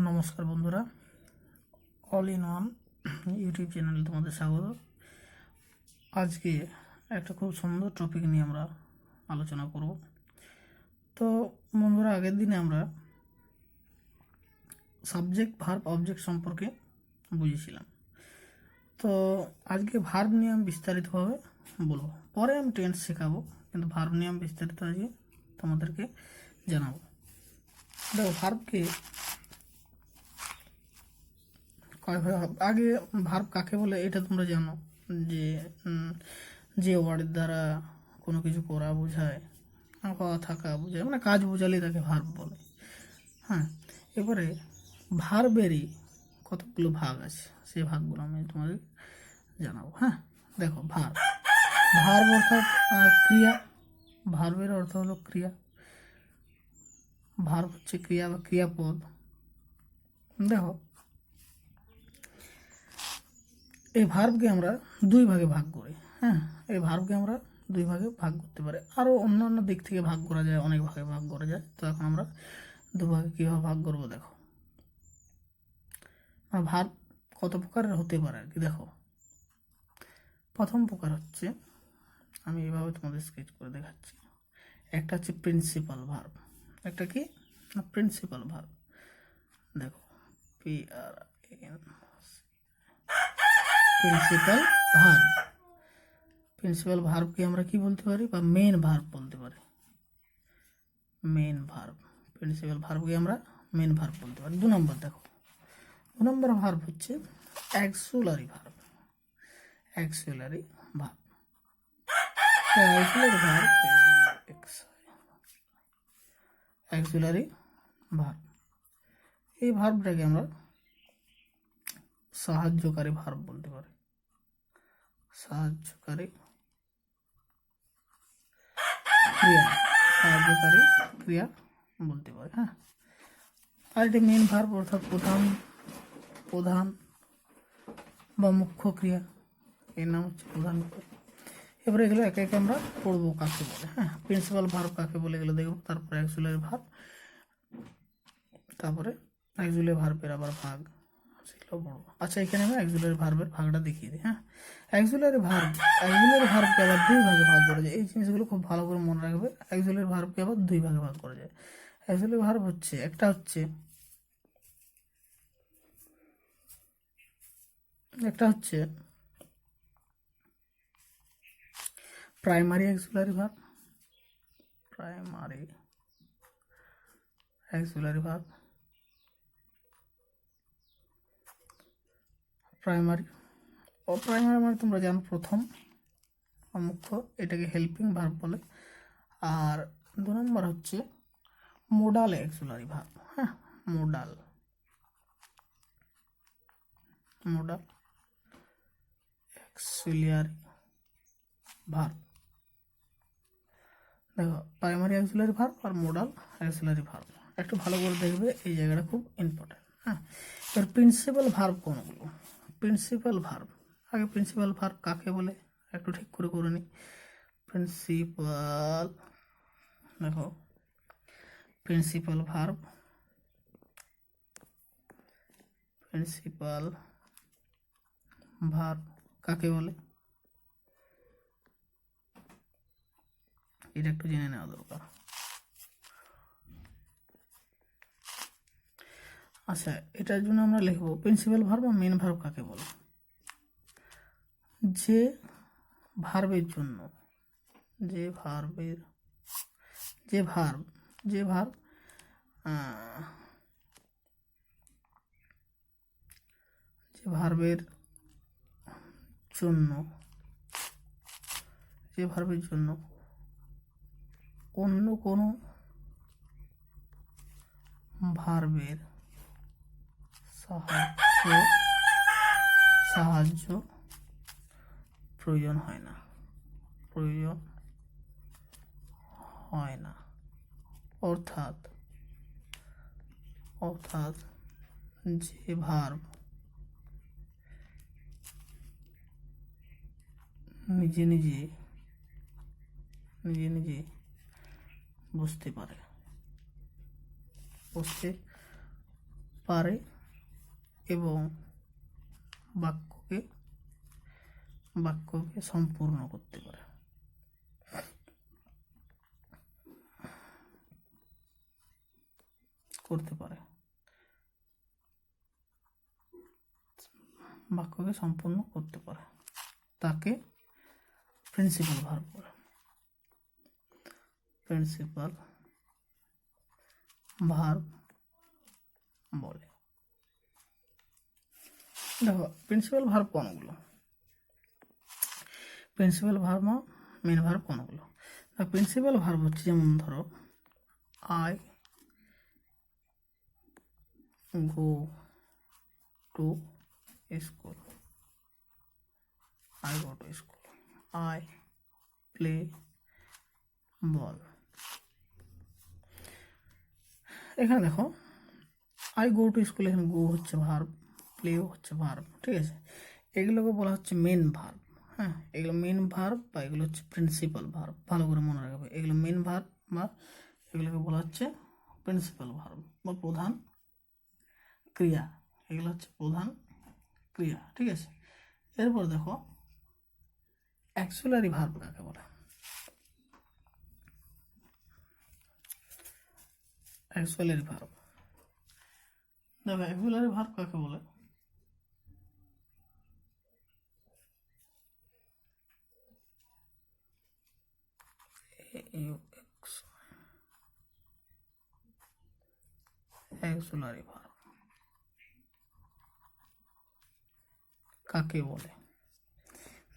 নমস্কার বন্ধুরা, all in one YouTube চ্যানেলে তোমাদের স্বাগত। আজকে একটা খুব সুন্দর টপিক নিয়ে আমরা আলোচনা করব। তো বন্ধুরা, আগের দিনে আমরা সাবজেক্ট, ভার্ব, অবজেক্ট সম্পর্কে বুঝেছিলাম। তো আজকে ভার্ব নিয়ে আমি বিস্তারিতভাবে বলবো। পরে আমি টেন্স শেখাবো, কিন্তু ভার্ব নিয়ে আমি বিস্তারিত আজকে তোমাদেরকে জানাবো। দেখো, ভার্বকে আগে ভার্ব কাকে বলে এটা তোমরা জানো, যে যে ওয়ার্ডের দ্বারা কোনো কিছু করা বোঝায়, হওয়া থাকা বোঝায়, মানে কাজ বোঝালেই তাকে ভার্ব বলে। হ্যাঁ, এবারে ভার্বেরই কতগুলো ভাগ আছে, সেই ভাগগুলো আমি তোমাদের জানাবো। হ্যাঁ, দেখো, ভার্ব ভার্ব অর্থাৎ ক্রিয়া। ভার্বের অর্থ হলো ক্রিয়া। ভার্ব হচ্ছে ক্রিয়া বা ক্রিয়াপদ। দেখো, এই ভার্বকে আমরা দুই ভাগে ভাগ করি। হ্যাঁ, এই ভার্বকে আমরা দুই ভাগে ভাগ করতে পারি। আরও অন্যান্য দিক থেকে ভাগ করা যায়, অনেক ভাগে ভাগ করা যায়। তো এখন আমরা দুভাগে কীভাবে ভাগ করবো দেখো। ভার্ব কত প্রকারের হতে পারে আর কি। দেখো, প্রথম প্রকার হচ্ছে, আমি এইভাবে তোমাদের স্কেচ করে দেখাচ্ছি। একটা হচ্ছে প্রিন্সিপাল ভার্ব। একটা কি না, প্রিন্সিপাল ভার্ব। দেখো, PRIN, প্রিন্সিপাল ভার্ব। প্রিন্সিপাল ভার্বকে আমরা কি বলতে পারি, বা মেন ভার্ব বলতে পারি। মেন ভার্ব, প্রিন্সিপাল ভার্বকে আমরা মেন ভার্ব বলতে পারি। 2 নম্বর দেখো, 2 নম্বর ভার্ব হচ্ছে axillary verb. Axillary verb, axillary verb, axillary verb. এই ভার্বটাকে আমরা সাহায্যকারী ভার্ব বলতে পারি। সাহায্যকারী ক্রিয়া, সাহায্যকারী ক্রিয়া বলতে পারি। হ্যাঁ, আর এটি মেন ভার্ব অর্থাৎ প্রধান বা মুখ্য ক্রিয়া, এর নাম হচ্ছে প্রধান ক্রিয়া। এবারে এগুলো একে একে আমরা পড়বো কাকে বলে। হ্যাঁ, প্রিন্সিপাল ভার্ব কাকে বলে এগুলো দেখবো, তারপরে অ্যাক্সিলারি ভার্ব, তারপরে অ্যাক্সিলারি ভার্বের আবার ভাগ, সেগুলো পড়বো। আচ্ছা, এখানে আমি অ্যাক্সিলারি ভার্বের ভাগটা দেখিয়ে দিই। হ্যাঁ, অ্যাক্সিলারি ভার্বকে আবার দুই ভাগে ভাগ করা যায়। এই জিনিসগুলো খুব ভালো করে মনে রাখবে। অ্যাক্সিলারি ভার্বকে আবার দুই ভাগে ভাগ করা যায়। অ্যাক্সিলারি ভার্ব হচ্ছে, একটা হচ্ছে primary auxiliary verb. Primary auxiliary verb, primary ও প্রাইমারি মানে তোমরা জানো প্রথম, মুখ্য, এটাকে হেল্পিং ভার্ব বলে। আর 2 নম্বর হচ্ছে মোডাল অ্যাক্সিলারি ভার্ব। হ্যাঁ, মোডাল অ্যাক্সিলারি ভার্ব। দেখো, প্রাইমারি অ্যাক্সিলারি ভার্ব আর মোডাল অ্যাক্সিলারি ভার্ব একটু ভালো করে দেখবে, এই জায়গাটা খুব ইম্পর্টেন্ট। হ্যাঁ, এবার প্রিন্সিপাল ভার্ব কোনগুলো? প্রিন্সিপাল ভার্ব, আগে প্রিন্সিপাল ভার্ব কাকে বলে একটু ঠিক করে নিই। প্রিন্সিপাল, দেখো, প্রিন্সিপাল ভার্ব কাকে বলে এটা একটু জেনে নেওয়া দরকার। আচ্ছা, এটার জন্য আমরা লিখবো প্রিন্সিপাল ভার্ব বা মেন ভার্ব কাকে বলে। যে ভার্বের জন্য, যে ভার্বের জন্য অন্য কোনো ভার্বের সাহায্য প্রয়োজন হয় না। অর্থাৎ যে ভার্ব নিজে নিজে বুঝতে পারে এবং বাক্যকে বাক্যকে সম্পূর্ণ করতে পারে। বাক্যকে সম্পূর্ণ করতে পারে তাকে প্রিন্সিপাল ভার্ব বলে। প্রিন্সিপাল ভার্ব বলে। দেখো প্রিন্সিপাল ভার্ব কোনগুলো, প্রিন্সিপাল ভার্ব মেন ভার্ব কোনগুলো। প্রিন্সিপাল ভার্ব হচ্ছে যেমন ধরো I go to school, I go to school, I play ball। এখানে দেখো আই গো টু স্কুল, এখানে গো হচ্ছে ভার্ব, প্লেও হচ্ছে ভার্ব, ঠিক আছে। এগুলোকে বলা হচ্ছে মেন ভার্ব। হ্যাঁ, এগুলো মেন ভার্ব বা এগুলো হচ্ছে প্রিন্সিপাল ভার্ব, ভালো করে মনে রাখবে। এগুলো মেন ভার্ব বা এগুলোকে বলা হচ্ছে প্রিন্সিপাল ভার্ব বা প্রধান ক্রিয়া, এগুলো হচ্ছে প্রধান ক্রিয়া, ঠিক আছে। এরপর দেখো অ্যাক্সিলারি ভার্ব কাকে বলে। অ্যাক্সিলারি ভার্ব, দেখো অ্যাক্সিলারি ভার্ব কাকে বলে। অ্যাক্সিলারি ভার্ব কাকে বলে,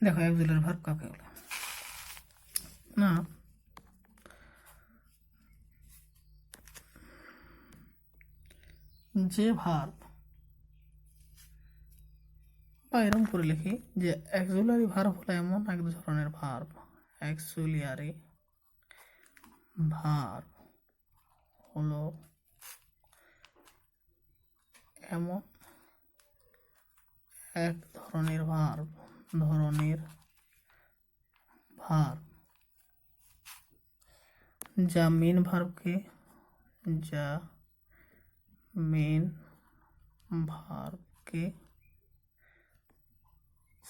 দেখো অ্যাক্সিলারি ভার্ব কাকে বলে না, যে ভার্ব বা এরকম করে লিখি যে অ্যাক্সিলারি ভার্ব হলো এমন এক ধরনের ভার্ব, অ্যাক্সিলারি ভার্ব হলো এমন এক ধরনের ভার্ব যা মেন ভার্বকে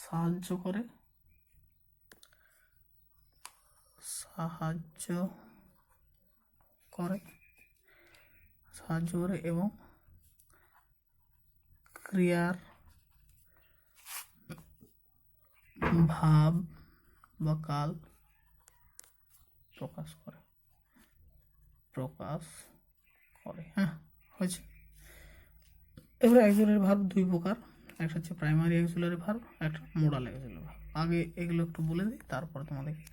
সাহায্য করে এবং ক্রিয়ার ভাব বা কাল প্রকাশ করে। হ্যাঁ, হয়েছে। এবারে অ্যাক্সিলারি ভার্ব দুই প্রকার, একটা হচ্ছে প্রাইমারি অ্যাক্সিলারি ভার্ব, একটা মোডাল অ্যাক্সিলারি ভার্ব। আগে এগুলো একটু বলে দিই, তারপর তোমাদেরকে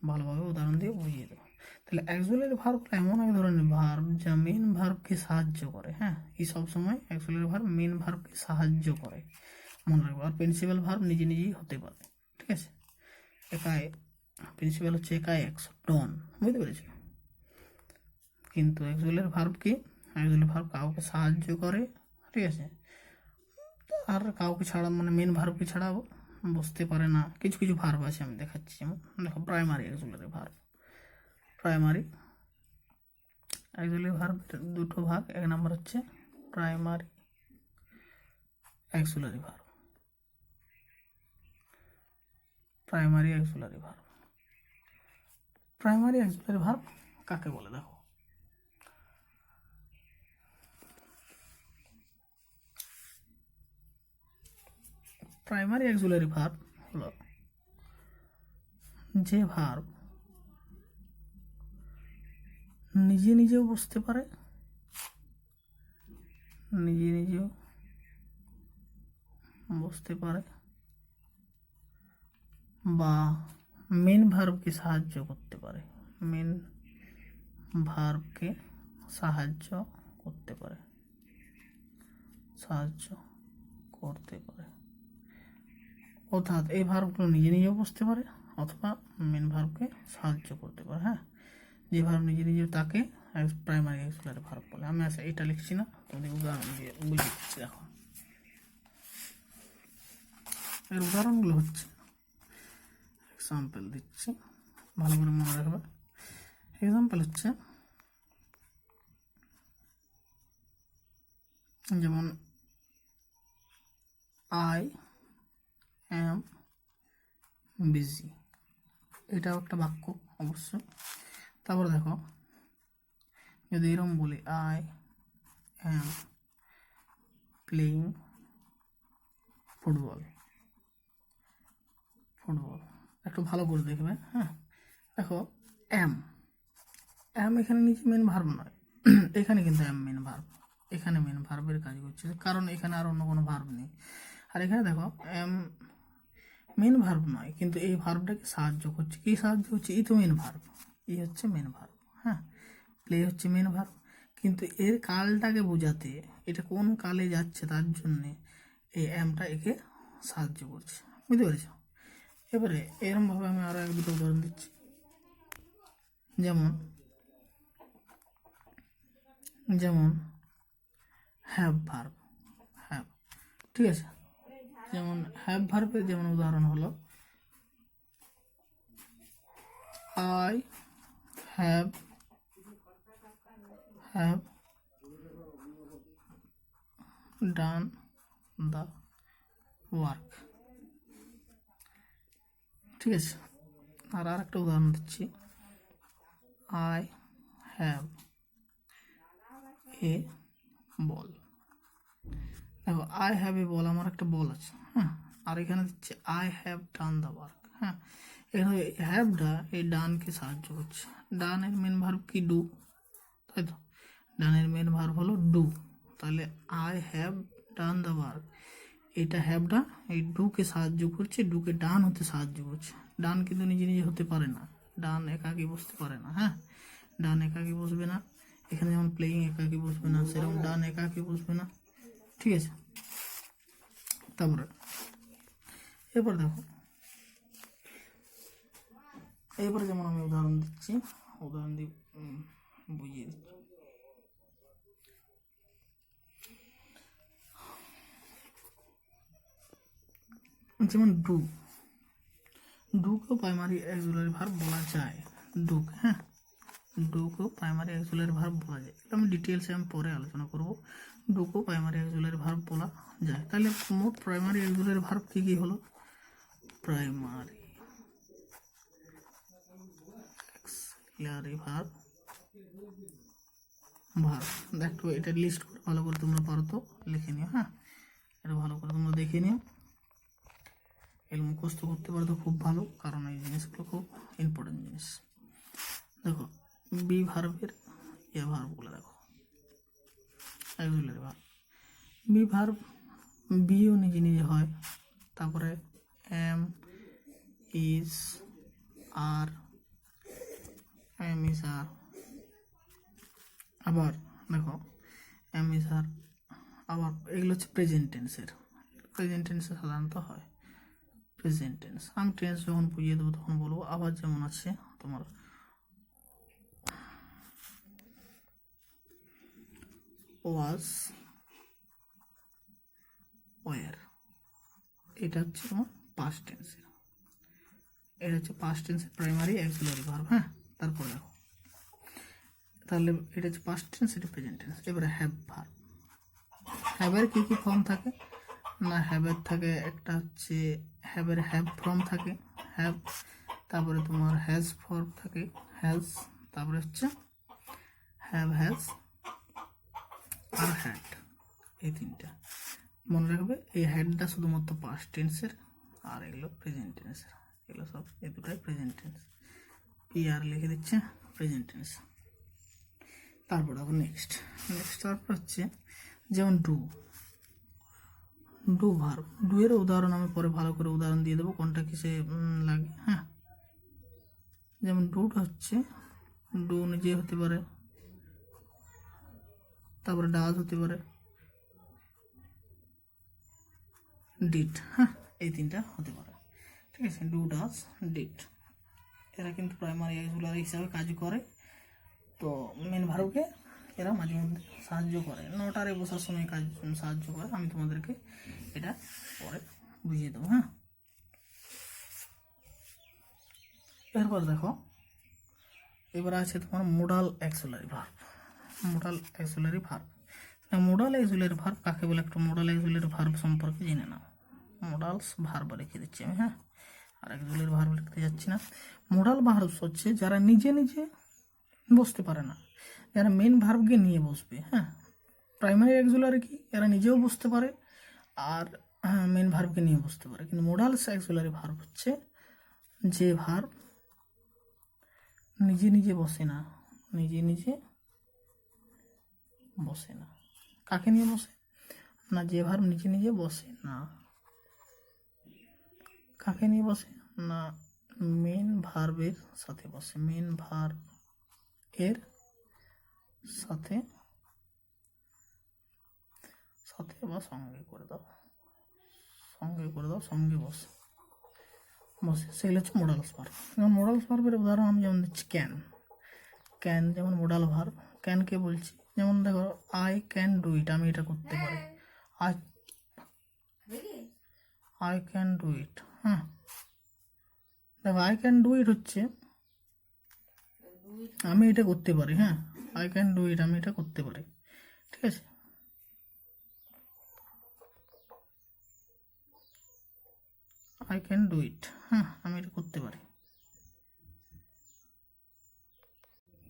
ভালোভাবে উদাহরণ দিয়ে বুঝিয়ে দেবো। তাহলে অ্যাক্সিলারি ভার্ব এমন এক ধরনের ভার্ব যা মেন ভার্বকে সাহায্য করে। হ্যাঁ, এই সবসময় অ্যাক্সিলারি ভার্ব মেন ভার্বকে সাহায্য করে, মনে রাখবো। আর প্রিন্সিপাল ভার্ব নিজেই হতে পারে, ঠিক আছে। প্রিন্সিপাল হচ্ছে একাই একশো ডন, বুঝতে পেরেছো। কিন্তু অ্যাক্সিলারি ভার্ব কি, অ্যাক্সিলারি ভার্ব কাউকে সাহায্য করে, ঠিক আছে। আর কাউকে ছাড়া মানে মেন ভার্বকে ছাড়াও বুঝতে পারে না। কিছু কিছু ভার্ব আছে, আমি দেখাচ্ছি। যেমন দেখো primary auxiliary verb, primary auxiliary verb দুটো ভাগ, এক নম্বর হচ্ছে primary auxiliary verb. Primary auxiliary verb কাকে বলে, দেখো প্রাইমারি অ্যাক্সিলারি ভার্ব হলো যে ভার্ব নিজেও বুঝতে পারে, বা মেন ভার্বকে সাহায্য করতে পারে, অর্থাৎ এই ভার্বগুলো নিজেও বুঝতে পারে অথবা মেন ভার্বকে সাহায্য করতে পারে। হ্যাঁ, যে ভার্ব নিজে তাকে প্রাইমারি অ্যাক্সিলারি ভার্ব বলে। আমি এটা লিখছি না, তোমাদের উদাহরণ দিয়ে বুঝিয়ে দিচ্ছি। দেখো এর উদাহরণগুলো হচ্ছে, এক্সাম্পল দিচ্ছি, ভালো করে মনে রাখবে। এক্সাম্পল হচ্ছে যেমন আই অ্যাম বিজি, এটাও একটা বাক্য অবশ্যই। তারপর দেখো যদি এরকম বলি I am playing football, football একটু ভালো করে দেখবে। হ্যাঁ, দেখো অ্যাম, অ্যাম এখানে নিচে মেন ভার্ব নয়, এখানে কিন্তু অ্যাম মেন ভার্ব, এখানে মেন ভার্বের কাজ করছে, কারণ এখানে আর অন্য কোনো ভার্ব নেই। আর এখানে দেখো অ্যাম মেন ভার্ব নয়, কিন্তু এই ভার্বটাকে সাহায্য করছে। কি সাহায্য করছে? ই তো মেন ভার্ব, ই হচ্ছে মেন ভার্ব। হ্যাঁ, প্লে হচ্ছে মেন ভার্ব, কিন্তু এর কালটাকে বোঝাতে এটা কোন কালে যাচ্ছে তার জন্যে এই অ্যামটা একে সাহায্য করছে। বুঝতে পেরেছ? এবারে এরকমভাবে আমি আরও এক দুটো উদাহরণ দিচ্ছি। যেমন যেমন হ্যাভ ভার্ব, হ্যাভ, ঠিক আছে। যেমন হ্যাভ ভার্বের যেমন উদাহরণ হলো I have done the work, ঠিক আছে। আর একটা উদাহরণ দিচ্ছি, আই হ্যাভ এ বল। দেখো আই হ্যাভ এ বল, আমার একটা বল আছে। হ্যাঁ, আর এখানে দিচ্ছে I have done the work. হ্যাঁ, এখানে হ্যাভটা এই ডানকে সাহায্য করছে। ডানের মেন ভার্ব কি? ডু, তাই তো? ডানের মেন ভার্ব হলো ডু, তাহলে I have done the work, এটা হ্যাভটা এই ডুকে সাহায্য করছে, ডুকে ডান হতে সাহায্য করছে। ডান কিন্তু নিজে নিজে হতে পারে না, ডান একাকি বসতে পারে না। হ্যাঁ, ডান একাকি বসবে না, এখানে যেমন প্লেয়িং একাকি বসবে না, সেরকম ডান একাকি বসবে না, ঠিক আছে। তারপরে এরপর দেখো, এরপরে যেমন আমি উদাহরণ দিচ্ছি, উদাহরণ দিয়ে বুঝিয়ে দিচ্ছি। যেমন ডু, ডুকেও প্রাইমারি অক্সিলারি ভার্ব বলা যায়। ডুক, হ্যাঁ, ডুকেও প্রাইমারি অক্সিলারি ভার্ব বলা যায়। আমি ডিটেলসে আমি পরে আলোচনা করব। ডুকেও প্রাইমারি অক্সিলারি ভার্ব বলা যায়। তাহলে মোট প্রাইমারি অক্সিলারি ভার্ব কী কী হলো? প্রাইমারি অক্সিলারি ভার্ব, দেখো এটা লিস্ট করে ভালো করে তোমরা পারো তো লিখে নিও। হ্যাঁ, এটা ভালো করে তোমরা দেখে নিও, এর মুখস্থ করতে পারো তো খুব ভালো, কারণ এই জিনিসগুলো খুব ইম্পর্টেন্ট জিনিস। দেখো বি ভার্বের এ ভার্বগুলো দেখো, অক্সিলারি ভার্ব। বি ভার্ব বিও নিজে নিজে হয়, তারপরে am is are, am is are, আবার দেখো এম ইজ আর, আবার এগুলো হচ্ছে প্রেজেন্ট টেন্সের, প্রেজেন্ট টেন্সে সাধারণত হয় প্রেজেন্ট টেন্স। আমি টেন্স যখন বুঝিয়ে দেবো তখন বলবো। আবার যেমন আছে তোমার ওয়াজ ওয়ার, এটা হচ্ছে তোমার পাস্ট টেন্সের, এটা হচ্ছে পাস্ট টেন্সের প্রাইমারি অক্সিলারি ভার্ব। হ্যাঁ, তারপর দেখো তাহলে এটা হচ্ছে পাস্ট টেন্স, এটা প্রেজেন্ট টেন্স। এবারে হ্যাভ ভার্ব, হ্যাভের কী কী ফর্ম থাকে না? হ্যাভের থাকে একটা হচ্ছে হ্যাভের হ্যাভ ফর্ম থাকে, হ্যাভ, তারপরে তোমার হ্যাজ ফর্ম থাকে, হ্যাজ, তারপরে হচ্ছে হ্যাভ, হ্যাজ আর হ্যাড, এই তিনটা মনে রাখবে। এই হ্যাডটা শুধুমাত্র পাস্ট টেন্সের, আর এগুলো প্রেজেন্ট টেন্সের, এগুলো সব এই দুটাই প্রেজেন্ট টেন্স। পি আর লিখে দিচ্ছে প্রেজেন্ট টেন্স। তারপর দেখো নেক্সট, তারপর হচ্ছে যেমন ডু, ডু ভার্ব, ডু এর উদাহরণ আমি পরে ভালো করে উদাহরণ দিয়ে দেবো কোনটা কিসে লাগে। হ্যাঁ, যেমন ডুটা হচ্ছে ডু নিজে হতে পারে, তারপরে ডাজ হতে পারে, ডিট। হ্যাঁ, এই তিনটা হতে পারে, ঠিক আছে। ডু, ডাজ, ডিট, এরা কিন্তু প্রাইমারি অক্সিলারি হিসাবে কাজ করে। তো মেন ভার্বকে এরা মাঝে মধ্যে সাহায্য করে, নটারে বসার সময় কাজ সাহায্য করে। আমি তোমাদেরকে এটা পরে বুঝিয়ে দেবো। হ্যাঁ, এরপর দেখো এবার আছে তোমার modal auxiliary verb. Modal auxiliary verb modal auxiliary verb কাকে বলে একটু মোডাল অক্সিলারি ভার্ব সম্পর্কে জেনে নাও। মোডালস ভার্ব লিখে দিচ্ছি আমি, হ্যাঁ, আর অক্সিলারি ভার্ব লিখতে যাচ্ছি না। মোডাল ভার্বস হচ্ছে যারা নিজে নিজে বসতে পারে না, যারা মেন ভার্বকে নিয়ে বসবে, হ্যাঁ। প্রাইমারি অক্সিলারি কি, এরা নিজেও বসতে পারে আর মেন ভার্বকে নিয়ে বসতে পারে। কিন্তু মোডালস অক্সিলারি ভার্ব হচ্ছে যে ভার্ব নিজে নিজে বসে না, নিজে নিজে বসে না। কাকে নিয়ে বসে না? যে ভার্ব নিজে নিজে বসে না। কাকে নিয়ে বসে না? মেন ভার্বের সাথে বসে, মেন ভার্ব এর সাথে সাথে বা সঙ্গে করে দাও, সঙ্গে করে দাও, সঙ্গে বসে বসে, সেগুলো হচ্ছে মোডালস ভার্ব। যেমন মোডালস ভার্বের উদাহরণ আমি যেমন দিচ্ছি ক্যান, ক্যান যেমন মোডাল ভার্ব। ক্যানকে বলছি, যেমন দেখো আই ক্যান ডু ইট, আমি এটা করতে পারি, I I can do it, হ্যাঁ। দেখো আই ক্যান ডু ইট হচ্ছে আমি এটা করতে পারি, হ্যাঁ, আই ক্যান ডু ইট, আমি এটা করতে পারি, ঠিক আছে। আই ক্যান ডু ইট, হ্যাঁ, আমি এটা করতে পারি।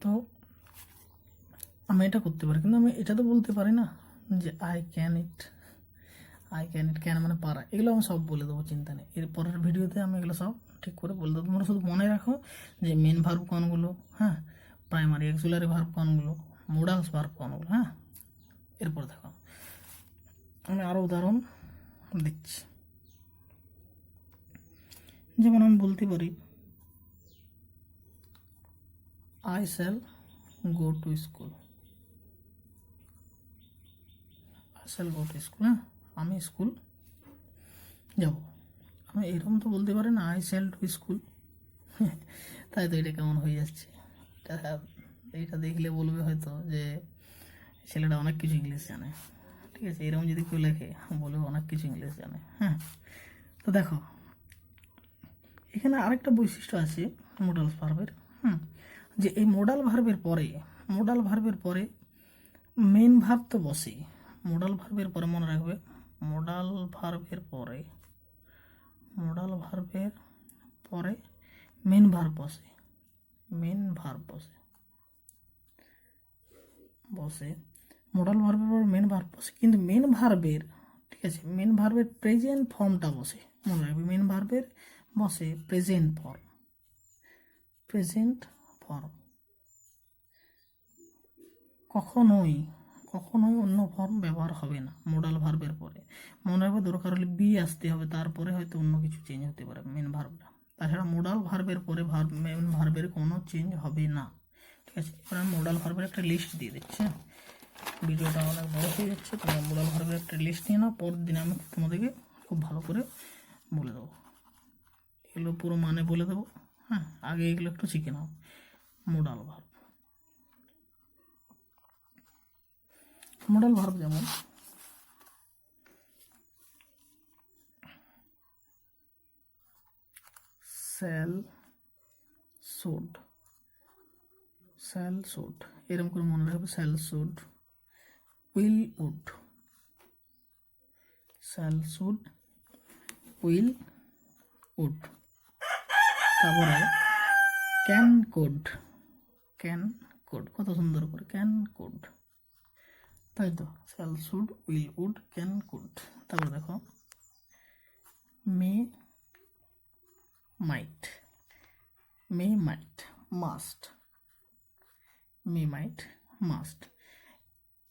তো আমি এটা করতে পারি, কিন্তু আমি এটা তো বলতে পারি না যে I can it, I can it, can মানে পারা, এগুলো আমি সব বলে দেবো, চিন্তা নেই। এর পরের ভিডিওতে আমি এগুলো সব ঠিক করে বলে দেবো। তোমরা শুধু মনে রাখো যে মেন ভার্ব কোনগুলো, হ্যাঁ, প্রাইমারি অক্সিলারি ভার্ব কোনগুলো, মোডালস ভার্ব কোনগুলো, হ্যাঁ। এরপর দেখো আমি আরও উদাহরণ দিচ্ছি। যেমন আমি বলতে পারি I shall go to school, I shall go to school, হ্যাঁ, আমি স্কুল যাব। আমি এরকম তো বলতে পারি না আই শ্যাল টু স্কুল, তাই তো এটা কেমন হয়ে যাচ্ছে। এটা দেখলে বলবে হয়তো যে ছেলেটা অনেক কিছু ইংলিশ জানে, ঠিক আছে। এরকম যদি কেউ লেখে বলবে অনেক কিছু ইংলিশ জানে, হ্যাঁ। তো দেখো এখানে আরেকটা বৈশিষ্ট্য আছে মোডাল ভার্বের, যে এই মোডাল ভার্বের পরে, মোডাল ভার্বের পরে মেন ভার্ব তো বসে, মোডাল ভার্বের পরে মনে রাখবে, মোডাল ভার্বের পরে, মোডাল ভার্বের পরে মেন ভার্ব বসে, মেন ভার্ব বসে বসে মোডাল ভার্বের পর মেন ভার্ব বসে, কিন্তু মেন ভার্বের, ঠিক আছে, মেন ভার্বের প্রেজেন্ট ফর্মটা বসে, মনে রাখবে মেন ভার্বের বসে প্রেজেন্ট ফর্ম, প্রেজেন্ট ফর্ম। কখনোই কখনোই অন্য ফর্ম ব্যবহার হবে না মোডাল ভার্বের পরে। মনে রাখবে দরকার হলে বি আসতে হবে, তারপরে হয়তো অন্য কিছু চেঞ্জ হতে পারে মেন ভার্বটা। তাছাড়া মোডাল ভার্বের পরে মেন ভার্বের কোনো চেঞ্জ হবে না, ঠিক আছে। এবার আমি মোডাল ভার্বের একটা লিস্ট দিয়ে দিচ্ছি। ভিডিওটা অনেক বড় হয়ে যাচ্ছে, তোমরা মোডাল ভার্বের একটা লিস্ট নিয়ে নাও, পরের দিন আমি তোমাদেরকে খুব ভালো করে বলে দেবো, এগুলো পুরো মানে বলে দেবো, হ্যাঁ। আগে এগুলো একটু শিখে নাও। মোডাল ভার্ব, মোডাল ভার্ব যেমন শ্যাল, শুড, শ্যাল শুড, এরকম করে মনে রাখবে, shall should, will would, shall should, will would. তারপরে ক্যান কোড, ক্যান কোড, কত সুন্দর করে ক্যান কোড, তাই তো, shall should will would can could. তারপরে দেখো মে মাইট, মে মাইট, মাস্ট, মে মাইট, মাস্ট,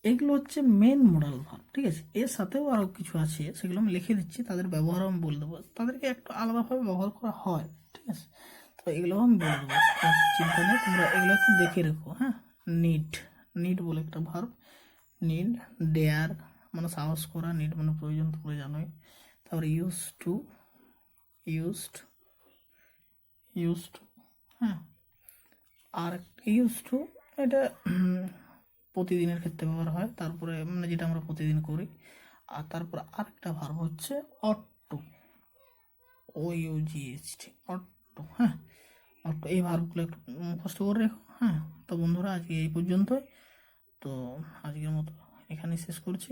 এগুলো হচ্ছে মেন মোডাল ভার্ব, ঠিক আছে। এর সাথেও আরও কিছু আছে, সেগুলো আমি লিখে দিচ্ছি, তাদের ব্যবহার আমি বলে দেবো, তাদেরকে একটু আলাদাভাবে ব্যবহার করা হয়, ঠিক আছে। তো এগুলো আমি বলে দেবো, চিন্তা নেই, তোমরা এগুলো একটু দেখে রেখো, হ্যাঁ। নিড, নিড বলে একটা ভার্ব, নিড, ডেয়ার মানে সাহস করা, নিড মানে প্রয়োজন, তোমরা জানোই। তারপরে ইউজ টু, ইউজড, ইউজড, হ্যাঁ। আর ইউজ টু এটা প্রতিদিনের ক্ষেত্রে ব্যবহার হয়, তারপরে মানে যেটা আমরা প্রতিদিন করি। আর তারপর আরেকটা ভার্ব হচ্ছে ought to, O ইউজিএসটি, ought to, হ্যাঁ, অট টু। এই ভার্বগুলো একটু মুখস্থ করে রেখো, হ্যাঁ। তো বন্ধুরা আজকে এই পর্যন্তই, তো আজকের মতো এখানেই শেষ করছি।